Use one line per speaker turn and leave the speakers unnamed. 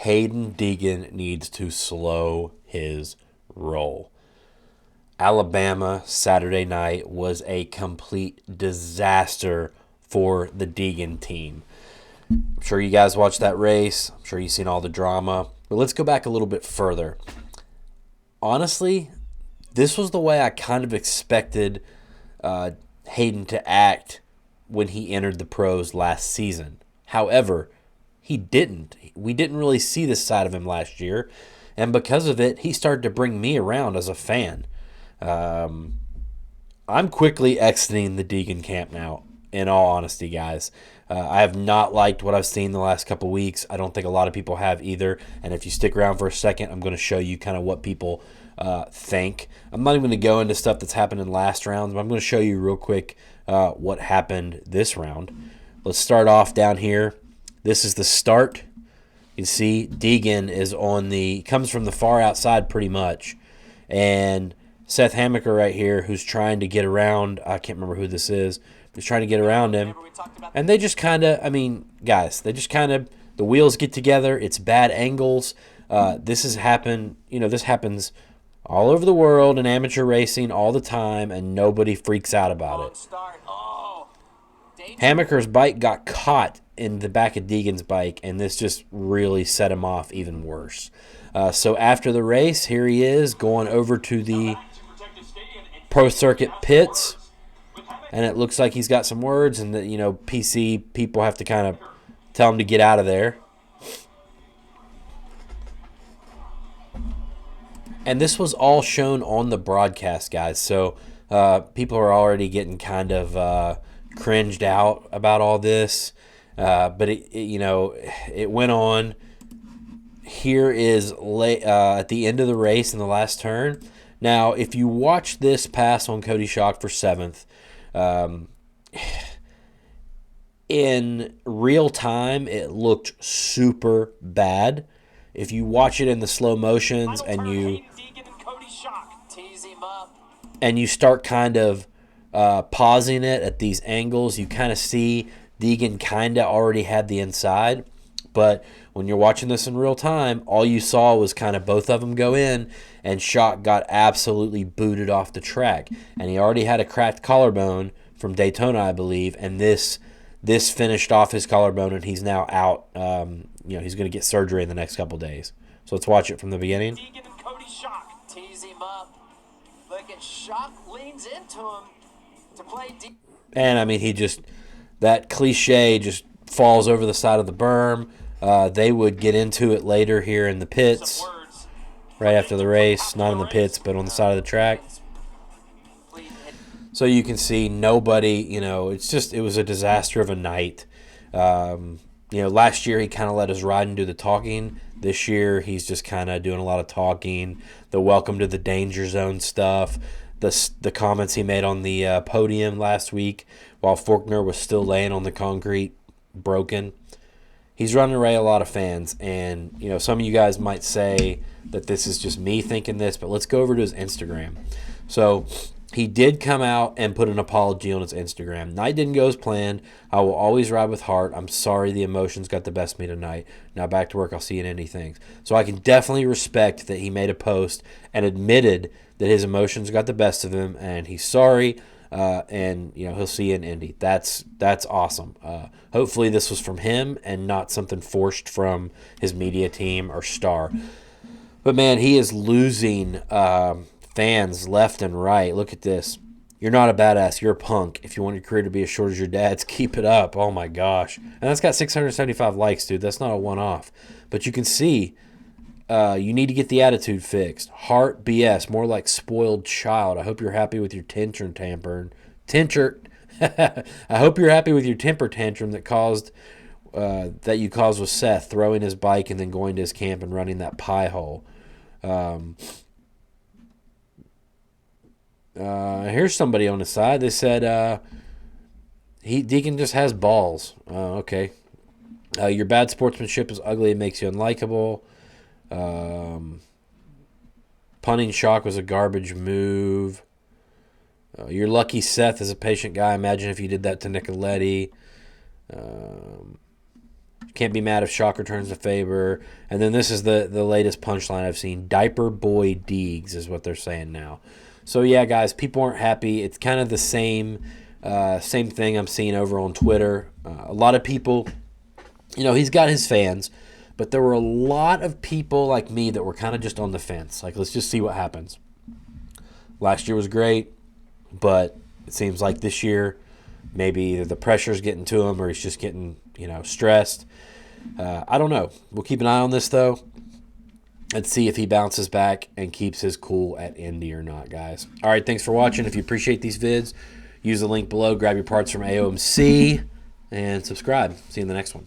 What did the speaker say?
Haiden Deegan needs to slow his roll. Alabama Saturday night was a complete disaster for the Deegan team. I'm sure you guys watched that race. I'm sure you've seen all the drama. But let's go back a little bit further. Honestly, this was the way I kind of expected Haiden to act when he entered the pros last season. However, he didn't. We didn't really see this side of him last year. And because of it, he started to bring me around as a fan. I'm quickly exiting the Deegan camp now, in all honesty, guys. I have not liked what I've seen the last couple weeks. I don't think a lot of people have either. And if you stick around for a second, I'm going to show you kind of what people think. I'm not even going to go into stuff that's happened in last rounds, but I'm going to show you real quick what happened this round. Let's start off down here. This is the start. You can see Deegan is comes from the far outside pretty much. And Seth Hammaker right here, who's trying to get around, I can't remember who this is, who's trying to get around him. And they just kind of, the wheels get together. It's bad angles. This happens all over the world in amateur racing all the time, and nobody freaks out about it. Hammaker's bike got caught in the back of Deegan's bike, and this just really set him off even worse. So after the race, here he is going over to the Pro Circuit pits, and it looks like he's got some words, and the PC people have to kind of tell him to get out of there. And this was all shown on the broadcast, guys. So people are already getting kind of cringed out about all this. But it went on. Here is at the end of the race in the last turn. Now, if you watch this pass on Cody Shock for 7th, in real time, it looked super bad. If you watch it in the slow motions and you start kind of pausing it at these angles, you kind of see Deegan kind of already had the inside. But when you're watching this in real time, all you saw was kind of both of them go in, and Shock got absolutely booted off the track. And he already had a cracked collarbone from Daytona, I believe, and this finished off his collarbone, and he's now out. He's going to get surgery in the next couple days. So let's watch it from the beginning.
Deegan and Cody Shock tease him up. Look at Shock leans into him to play deep.
And, that cliche just falls over the side of the berm. They would get into it later here in the pits, right after the race. Not in the pits, but on the side of the track. So you can see nobody, it was a disaster of a night. Last year he kind of let us ride and do the talking. This year he's just kind of doing a lot of talking. The welcome to the danger zone stuff. The comments he made on the podium last week while Faulkner was still laying on the concrete, broken. He's running away a lot of fans, and some of you guys might say that this is just me thinking this, but let's go over to his Instagram. So he did come out and put an apology on his Instagram. Night didn't go as planned. I will always ride with heart. I'm sorry the emotions got the best of me tonight. Now back to work. I'll see you in anything. So I can definitely respect that he made a post and admitted that his emotions got the best of him, and he's sorry. And he'll see you in Indy. That's awesome. Hopefully this was from him and not something forced from his media team or star. But man, he is losing fans left and right. Look at this. You're not a badass. You're a punk. If you want your career to be as short as your dad's, keep it up. Oh my gosh. And that's got 675 likes, dude. That's not a one-off. But you can see you need to get the attitude fixed. Heart BS, more like spoiled child. I hope you're happy with your temper tantrum. I hope you're happy with your temper tantrum that you caused with Seth throwing his bike and then going to his camp and running that pie hole. Here's somebody on the side. They said Deegan just has balls. Okay. Your bad sportsmanship is ugly. It makes you unlikable. Punting Shock was a garbage move. You're lucky Seth is a patient guy. Imagine if you did that to Nicoletti. Can't be mad if Shock returns the favor. And then this is the latest punchline I've seen. Diaper Boy Deegs is what they're saying now. So, yeah, guys, people aren't happy. It's kind of the same thing I'm seeing over on Twitter. A lot of people, he's got his fans, but there were a lot of people like me that were kind of just on the fence. Like, let's just see what happens. Last year was great, but it seems like this year maybe either the pressure's getting to him or he's just getting, stressed. I don't know. We'll keep an eye on this, though. Let's see if he bounces back and keeps his cool at Indy or not, guys. All right, thanks for watching. If you appreciate these vids, use the link below. Grab your parts from AOMC and subscribe. See you in the next one.